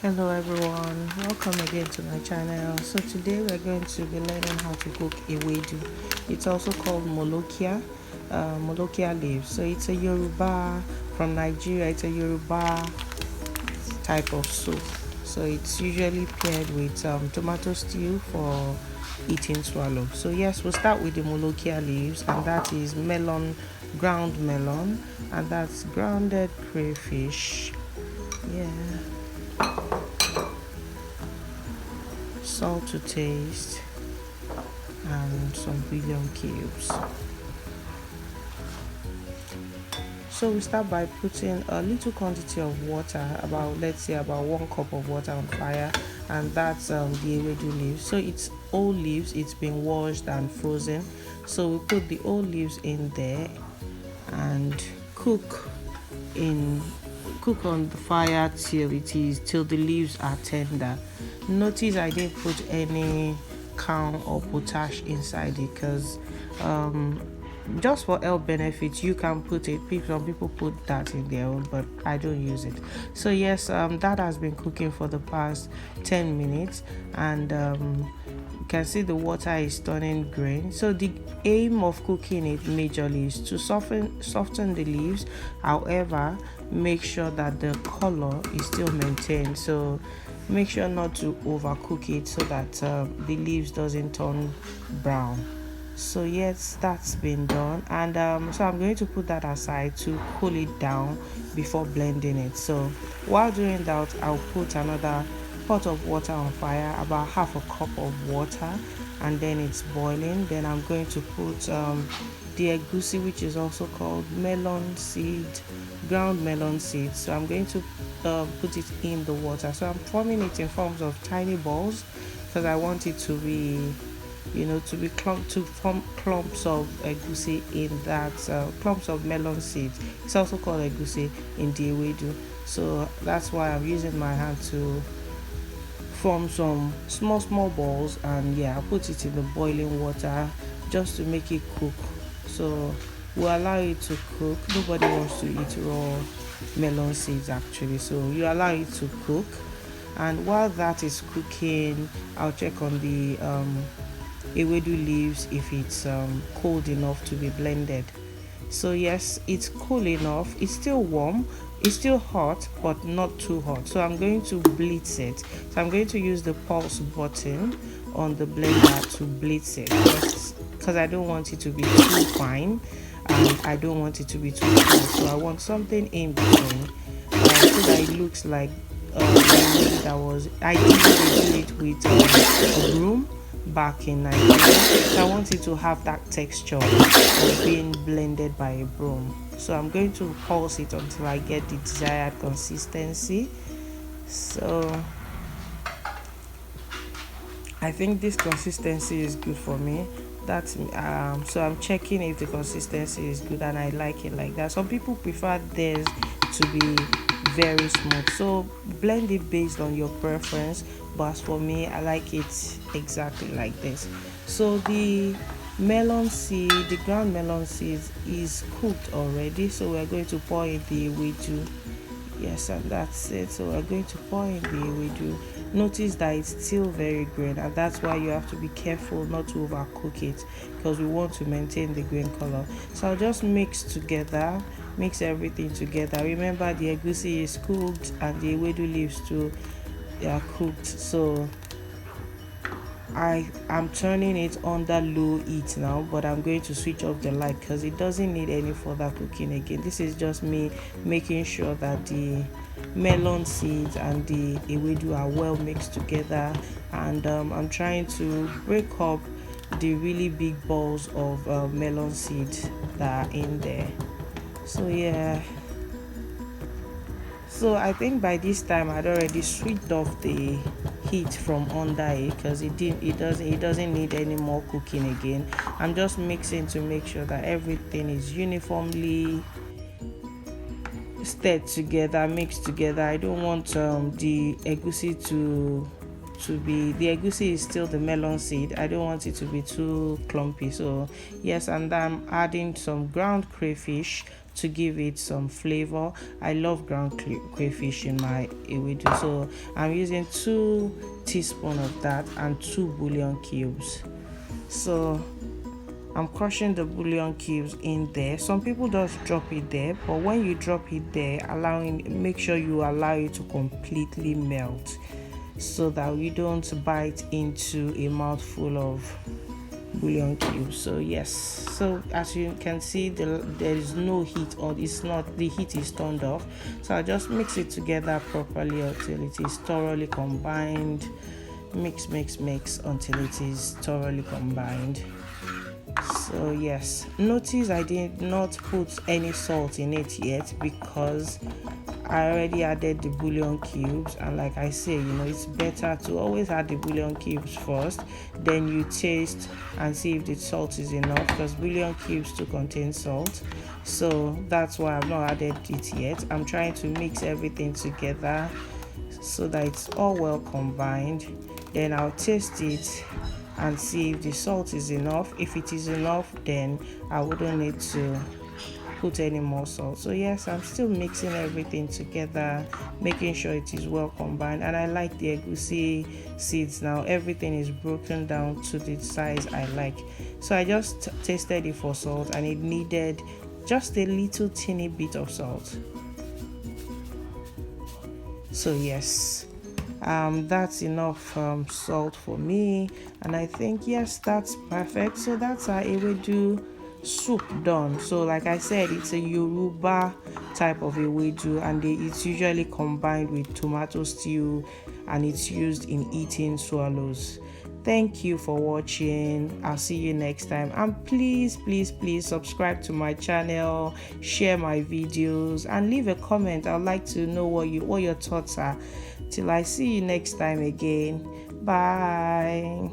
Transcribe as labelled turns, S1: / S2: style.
S1: Hello everyone, welcome again to my channel. So today we're going to be learning how to cook Ewedu. It's also called Molokia leaves. So it's a Yoruba from Nigeria. It's a Yoruba type of soup. So it's usually paired with tomato stew for eating swallow. So yes, we'll start with the Molokia leaves, and that is melon, ground melon, and that's grounded crayfish. Yeah. Salt to taste, and some bouillon cubes. So we start by putting a little quantity of water, about let's say about 1 cup of water on fire, and that's the Ewedu leaves. So it's old leaves, it's been washed and frozen. So we put the old leaves in there and in cook on the fire till the leaves are tender. Notice I didn't put any cow or potash inside it because just for health benefits you can put it. Some people put that in their own, but I don't use it. So yes, that has been cooking for the past 10 minutes, and you can see the water is turning green. So the aim of cooking it majorly is to soften the leaves. However, make sure that the color is still maintained. So make sure not to overcook it so that the leaves doesn't turn brown. So yes, that's been done, and so I'm going to put that aside to cool it down before blending it. So while doing that, I'll put another pot of water on fire, about half a cup of water, and then it's boiling. Then I'm going to put the egusi, which is also called melon seed, ground melon seed. So I'm going to put it in the water. So I'm forming it in forms of tiny balls because I want it to be to form clumps of egusi in that clumps of melon seeds. It's also called egusi in the Ewedu. So that's why I'm using my hand to form some small balls, and yeah, I put it in the boiling water just to make it cook. So we'll allow it to cook. Nobody wants to eat raw melon seeds actually, so you allow it to cook. And while that is cooking, I'll check on the Ewedu leaves if it's cold enough to be blended. So yes, it's cool enough. It's still warm, it's still hot, but not too hot. So I'm going to blitz it. So I'm going to use the pulse button on the blender to blitz it, because I don't want it to be too fine and I don't want it to be too cold. So I want something in between, so that it looks like that was I did it with a broom back in Nigeria. So I want it to have that texture of being blended by a broom. So I'm going to pulse it until I get the desired consistency. So I think this consistency is good for me. That's so I'm checking if the consistency is good and I like it like that. Some people prefer theirs to be very smooth, so blend it based on your preference, but as for me, I like it exactly like this. So the ground melon seeds is cooked already, so we're going to pour in the Ewedu. Yes, and that's it. So we're going to pour in the Ewedu. Notice that it's still very green, and that's why you have to be careful not to overcook it, because we want to maintain the green color. So I'll just mix everything together. Remember, the egusi is cooked and the Ewedu leaves too, they are cooked. So I am turning it under low heat now, but I'm going to switch off the light because it doesn't need any further cooking again. This is just me making sure that the melon seeds and the Ewedu are well mixed together, and I'm trying to break up the really big balls of melon seeds that are in there. So yeah, so I think by this time I'd already switched off the heat from under it, because it doesn't need any more cooking again. I'm just mixing to make sure that everything is uniformly stirred together, mixed together. I don't want the egusi to be the egusi is still the melon seed. I don't want it to be too clumpy. So yes, and I'm adding some ground crayfish to give it some flavor. I love ground crayfish in my ewedu, so I'm using 2 teaspoons of that and 2 bouillon cubes. So I'm crushing the bouillon cubes in there. Some people just drop it there, but when you drop it there, make sure you allow it to completely melt, so that you don't bite into a mouthful of bouillon cubes. So yes, so as you can see, there is no heat, or the heat is turned off. So I just mix it together properly until it is thoroughly combined. Mix until it is thoroughly combined. So yes, notice I did not put any salt in it yet because I already added the bouillon cubes, and like I say, it's better to always add the bouillon cubes first, then you taste and see if the salt is enough, because bouillon cubes do contain salt. So that's why I've not added it yet. I'm trying to mix everything together so that it's all well combined. Then I'll taste it and see if the salt is enough. If it is enough, then I wouldn't need to put any more salt. So yes, I'm still mixing everything together, making sure it is well combined. And I like the egusi seeds now. Everything is broken down to the size I like. So I just tasted it for salt, and it needed just a little teeny bit of salt. So yes, that's enough salt for me, and I think yes, that's perfect. So that's our ewedu soup done. So like I said, it's a Yoruba type of ewedu, and it's usually combined with tomato stew, and it's used in eating swallows. Thank you for watching. I'll see you next time, and please subscribe to my channel, share my videos, and leave a comment. I'd like to know what your thoughts are. Till I see you next time again. Bye.